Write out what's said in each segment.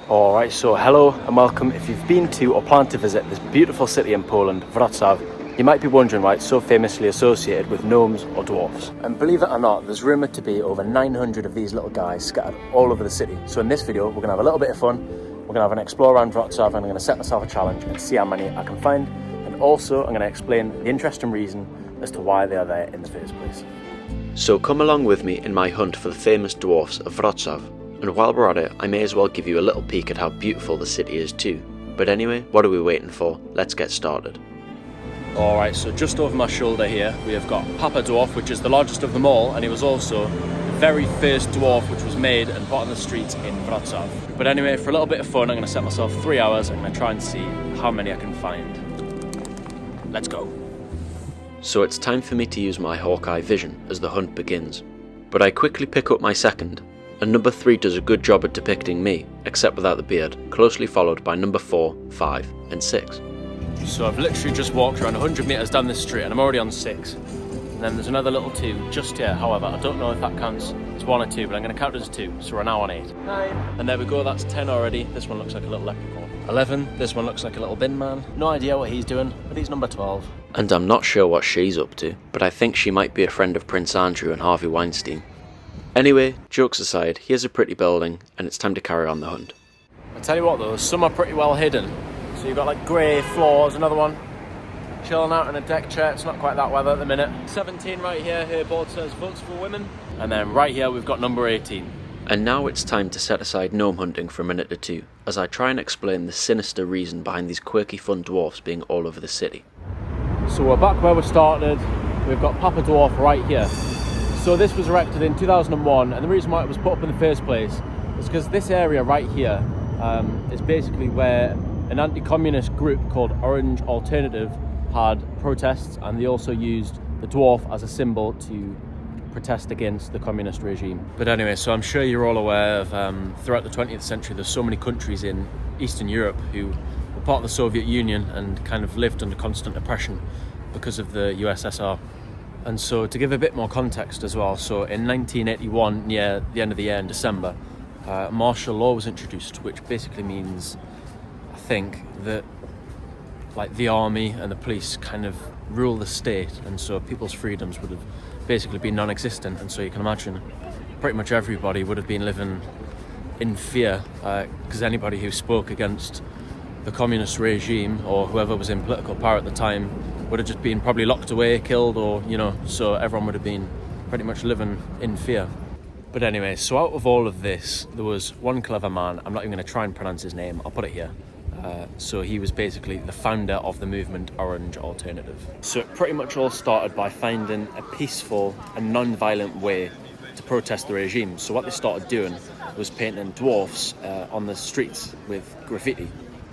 Alright, so hello and welcome. If you've been to or plan to visit this beautiful city in Poland, Wrocław, you might be wondering why it's so famously associated with gnomes or dwarfs. And believe it or not, there's rumoured to be over 900 of these little guys scattered all over the city. So in this video, we're going to have a little bit of fun. We're going to have an explore around Wrocław and I'm going to set myself a challenge and see how many I can find. And also, I'm going to explain the interesting reason as to why they are there in the first place. So come along with me in my hunt for the famous dwarfs of Wrocław. And while we're at it, I may as well give you a little peek at how beautiful the city is too. But anyway, what are we waiting for? Let's get started. Alright, so just over my shoulder here, we have got Papa Dwarf, which is the largest of them all, and he was also the very first dwarf which was made and put on the streets in Wrocław. But anyway, for a little bit of fun, I'm going to set myself 3 hours and I'm going to try and see how many I can find. Let's go. So it's time for me to use my Hawkeye vision as the hunt begins. But I quickly pick up my second, and number 3 does a good job at depicting me, except without the beard, closely followed by number 4, 5 and 6. So I've literally just walked around 100 metres down this street and I'm already on 6. And then there's another little 2 just here, however, I don't know if that counts as 1 or 2, but I'm going to count it as 2, so we're now on 8. 9. And there we go, that's 10 already. This one looks like a little leprechaun. 11, this one looks like a little bin man. No idea what he's doing, but he's number 12. And I'm not sure what she's up to, but I think she might be a friend of Prince Andrew and Harvey Weinstein. Anyway, jokes aside, here's a pretty building, and it's time to carry on the hunt. I tell you what though, some are pretty well hidden. So you've got like grey floors, another one chilling out in a deck chair. It's not quite that weather at the minute. 17 right here, her board says votes for women. And then right here we've got number 18. And now it's time to set aside gnome hunting for a minute or two, as I try and explain the sinister reason behind these quirky fun dwarfs being all over the city. So we're back where we started. We've got Papa Dwarf right here. So this was erected in 2001, and the reason why it was put up in the first place is because this area right here is basically where an anti-communist group called Orange Alternative had protests, and they also used the dwarf as a symbol to protest against the communist regime. But anyway, so I'm sure you're all aware of throughout the 20th century there's so many countries in Eastern Europe who were part of the Soviet Union and kind of lived under constant oppression because of the USSR. And so to give a bit more context as well, so in 1981, near the end of the year in December, martial law was introduced, which basically means, I think, that like the army and the police kind of rule the state, and so people's freedoms would have basically been non-existent. And so you can imagine pretty much everybody would have been living in fear, because anybody who spoke against the communist regime or whoever was in political power at the time would have just been probably locked away, killed, or, you know, so everyone would have been pretty much living in fear. But anyway, so out of all of this, there was one clever man. I'm not even going to try and pronounce his name, I'll put it here. So he was basically the founder of the movement Orange Alternative. So it pretty much all started by finding a peaceful and non-violent way to protest the regime. So what they started doing was painting dwarfs on the streets with graffiti.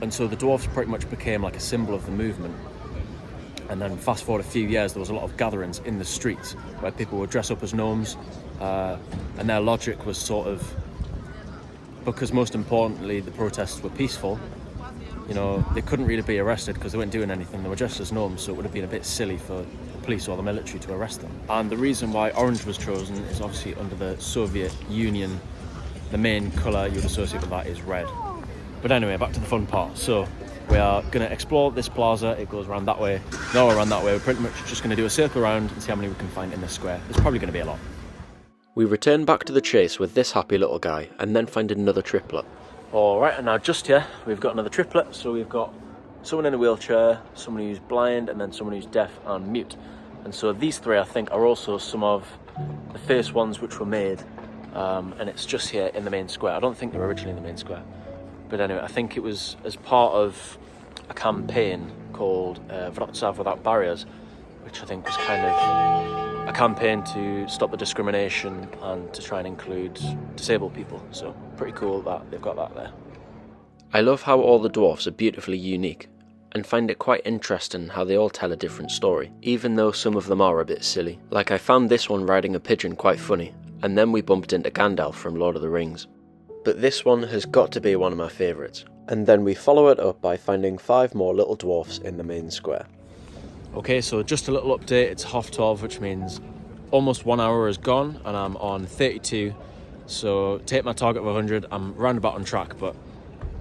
And so the dwarfs pretty much became like a symbol of the movement. And then fast forward a few years, there was a lot of gatherings in the streets where people would dress up as gnomes. And their logic was sort of, because most importantly, the protests were peaceful, you know, they couldn't really be arrested because they weren't doing anything. They were dressed as gnomes, so it would have been a bit silly for the police or the military to arrest them. And the reason why orange was chosen is obviously under the Soviet Union, the main colour you'd associate with that is red. But anyway, back to the fun part. So we are going to explore this plaza. It goes around that way, no, around that way. We're pretty much just going to do a circle around and see how many we can find in this square. There's probably going to be a lot. We return back to the chase with this happy little guy, and then find another triplet. Alright, and now just here, we've got another triplet. So we've got someone in a wheelchair, someone who's blind, and then someone who's deaf and mute. And so these 3, I think, are also some of the first ones which were made. And it's just here in the main square. I don't think they were originally in the main square. But anyway, I think it was as part of a campaign called Wrocław Without Barriers, which I think was kind of a campaign to stop the discrimination and to try and include disabled people. So pretty cool that they've got that there. I love how all the dwarfs are beautifully unique, and find it quite interesting how they all tell a different story, even though some of them are a bit silly. Like I found this one riding a pigeon quite funny, and then we bumped into Gandalf from Lord of the Rings. But this one has got to be one of my favourites. And then we follow it up by finding 5 more little dwarfs in the main square. Okay, so just a little update. It's 12:30, which means almost 1 hour is gone and I'm on 32. So take my target of 100. I'm roundabout on track, but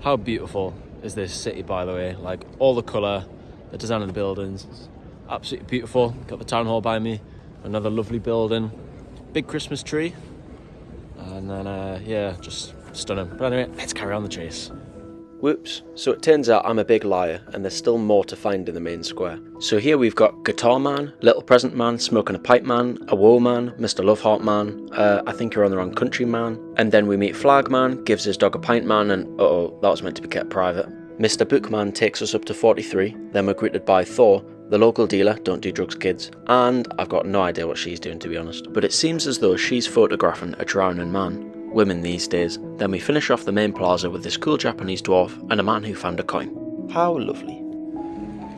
How beautiful is this city, by the way? Like, all the colour, the design of the buildings, it's absolutely beautiful. Got the town hall by me, another lovely building, big Christmas tree, and then yeah, just stunning. But anyway, let's carry on the chase. Whoops, so it turns out I'm a big liar and there's still more to find in the main square. So here we've got Guitar Man, Little Present Man, Smoking a Pipe Man, a Woe Man, Mr. Love Heart Man, I think you're on the wrong country man, and then we meet Flag Man, gives his dog a pint man, and uh-oh, that was meant to be kept private. Mr. Bookman takes us up to 43, then we're greeted by Thor, the local dealer, don't do drugs kids, and I've got no idea what she's doing, to be honest, but it seems as though she's photographing a drowning man. Women these days. Then we finish off the main plaza with this cool Japanese dwarf and a man who found a coin. How lovely.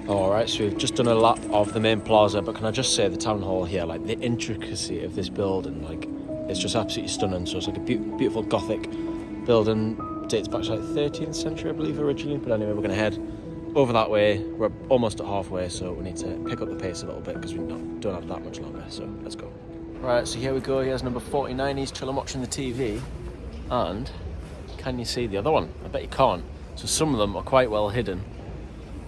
Alright, so we've just done a lap of the main plaza, but can I just say the town hall here, like the intricacy of this building, like it's just absolutely stunning. So it's like a beautiful Gothic building, dates back to like 13th century I believe originally, but anyway, we're going to head over that way. We're almost at halfway, so we need to pick up the pace a little bit because we don't have that much longer, so let's go. Right, so here we go, here's number 49, he's chilling watching the TV, and can you see the other one? I bet you can't. So some of them are quite well hidden.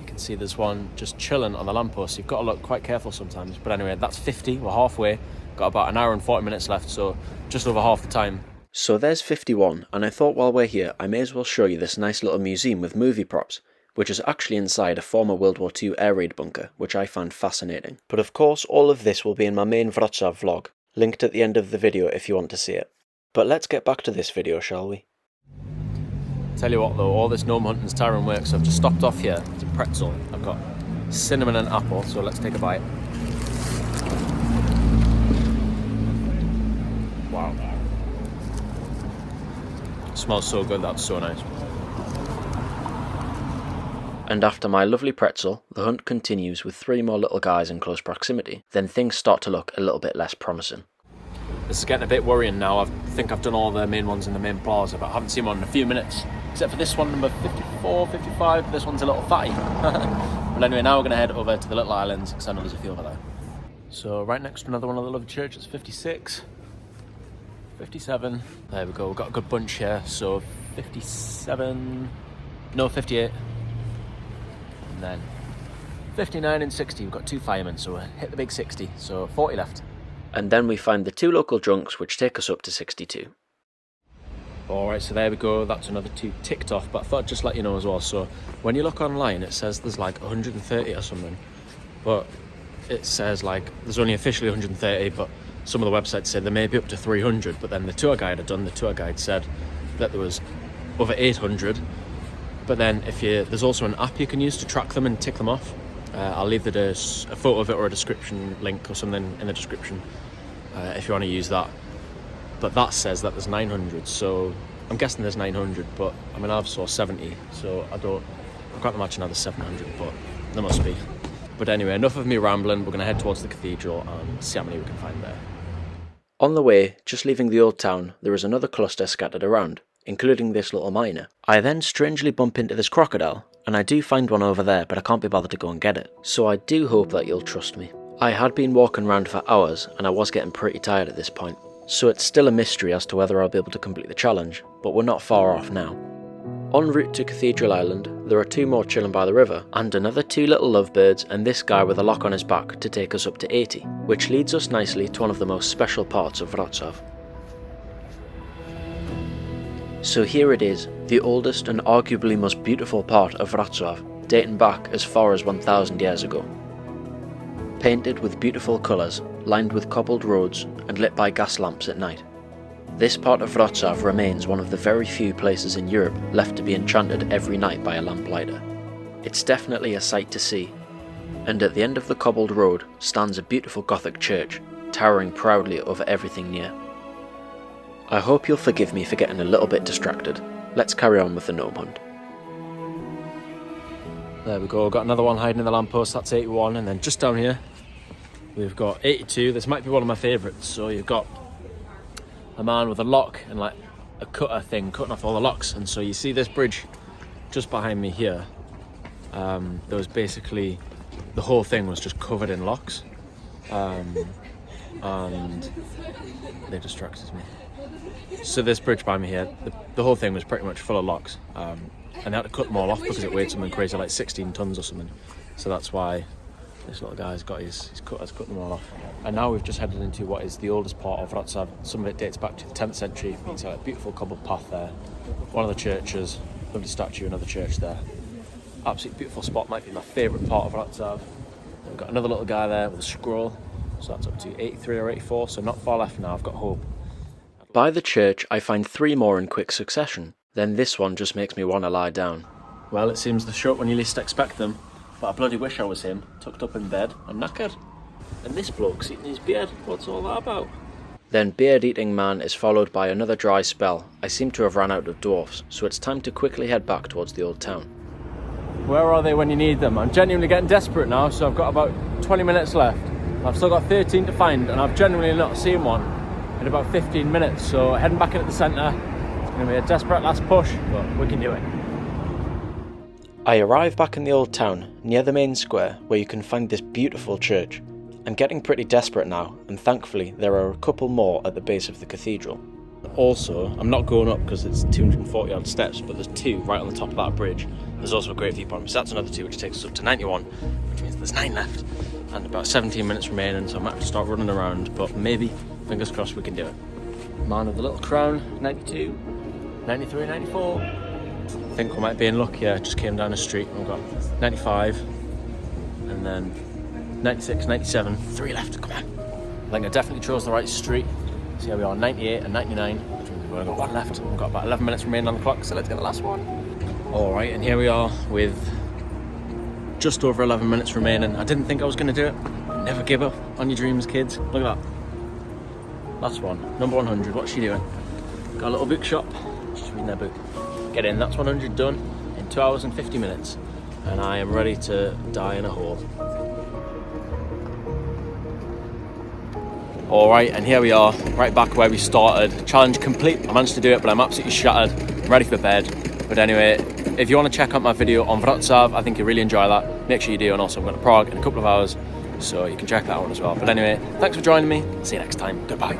You can see there's one just chilling on the lamppost, so you've got to look quite careful sometimes. But anyway, that's 50, we're halfway, got about an hour and 40 minutes left, so just over half the time. So there's 51, and I thought while we're here, I may as well show you this nice little museum with movie props, which is actually inside a former World War II air raid bunker, which I found fascinating. But of course, all of this will be in my main Wrocław vlog, linked at the end of the video if you want to see it. But let's get back to this video, shall we? Tell you what though, all this gnome hunting's tiring work, so I've just stopped off here. It's a pretzel. I've got cinnamon and apple, so let's take a bite. Wow. It smells so good, that's so nice. And after my lovely pretzel, the hunt continues with 3 more little guys in close proximity. Then things start to look a little bit less promising. This is getting a bit worrying now. I think I've done all the main ones in the main plaza, but I haven't seen one in a few minutes. Except for this one, number 54, 55. This one's a little fatty. But anyway, now we're going to head over to the little islands, because I know there's a few over there. So right next to another one of the lovely churches, 56, 57. There we go, we've got a good bunch here. So 57, no, 58. And then 59 and 60, we've got 2 firemen, so we'll hit the big 60, so 40 left. And then we find the 2 local drunks, which take us up to 62. Alright, so there we go, that's another 2 ticked off, but I thought I'd just let you know as well. So when you look online, it says there's like 130 or something, but it says like there's only officially 130, but some of the websites said there may be up to 300, but then the tour guide said that there was over 800. But then there's also an app you can use to track them and tick them off. I'll leave a photo of it or a description link or something in the description if you want to use that. But that says that there's 900, so I'm guessing there's 900, but I mean I've saw 70, so I can't imagine there's 700, but there must be. But anyway, enough of me rambling, we're going to head towards the cathedral and see how many we can find there. On the way, just leaving the old town, there is another cluster scattered around, including this little miner. I then strangely bump into this crocodile, and I do find one over there, but I can't be bothered to go and get it. So I do hope that you'll trust me. I had been walking around for hours, and I was getting pretty tired at this point, so it's still a mystery as to whether I'll be able to complete the challenge, but we're not far off now. En route to Cathedral Island, there are 2 more chilling by the river, and another 2 little lovebirds and this guy with a lock on his back to take us up to 80, which leads us nicely to one of the most special parts of Wrocław. So here it is, the oldest and arguably most beautiful part of Wrocław, dating back as far as 1000 years ago. Painted with beautiful colours, lined with cobbled roads and lit by gas lamps at night. This part of Wrocław remains one of the very few places in Europe left to be enchanted every night by a lamplighter. It's definitely a sight to see, and at the end of the cobbled road stands a beautiful Gothic church, towering proudly over everything near. I hope you'll forgive me for getting a little bit distracted. Let's carry on with the gnome hunt. There we go, got another one hiding in the lamppost, that's 81, and then just down here we've got 82. This might be one of my favourites. So you've got a man with a lock and like a cutter thing cutting off all the locks, and so you see this bridge just behind me here. There was basically, the whole thing was just covered in locks, and they distracted me. So this bridge by me here, the whole thing was pretty much full of locks, and they had to cut them all off because it weighed something crazy like 16 tons or something. So that's why this little guy's got has cut them all off. And now we've just headed into what is the oldest part of Wrocław. Some of it dates back to the 10th century. You can see a beautiful cobbled path there. One of the churches, lovely statue, another church there. Absolutely beautiful spot, might be my favourite part of Wrocław. We've got another little guy there with a scroll. So that's up to 83 or 84, so not far left now, I've got hope. By the church, I find 3 more in quick succession. Then this one just makes me want to lie down. Well, it seems the short when you least expect them, but I bloody wish I was him, tucked up in bed and knackered. And this bloke's eating his beard, what's all that about? Then beard-eating man is followed by another dry spell. I seem to have run out of dwarfs, so it's time to quickly head back towards the old town. Where are they when you need them? I'm genuinely getting desperate now, so I've got about 20 minutes left. I've still got 13 to find, and I've genuinely not seen one in about 15 minutes, so heading back into the centre, it's going to be a desperate last push, but we can do it. I arrive back in the old town, near the main square, where you can find this beautiful church. I'm getting pretty desperate now, and thankfully there are a couple more at the base of the cathedral. Also, I'm not going up because it's 240 odd steps, but there's 2 right on the top of that bridge. There's also a great viewpoint, so that's another 2, which takes us up to 91, which means there's 9 left. And about 17 minutes remaining, so I might have to start running around, but maybe, fingers crossed, we can do it. Man of the little crown, 92, 93, 94. I think we might be in luck here. Just came down the street. We've got 95, and then 96, 97, 3 left. Come on. I think I definitely chose the right street. So here we are, 98 and 99, which means we've only got 1 left. We've got about 11 minutes remaining on the clock, so let's get the last one. All right, and here we are with just over 11 minutes remaining. I didn't think I was going to do it. Never give up on your dreams, kids. Look at that. Last one, number 100. What's she doing? Got a little bookshop. She's reading their book. Get in, that's 100 done in 2 hours and 50 minutes. And I am ready to die in a hole. All right, and here we are, right back where we started. Challenge complete. I managed to do it, but I'm absolutely shattered. I'm ready for bed. But anyway, if you want to check out my video on Wrocław, I think you'll really enjoy that. Make sure you do, and also I'm going to Prague in a couple of hours, so you can check that out as well. But anyway, thanks for joining me. See you next time. Goodbye.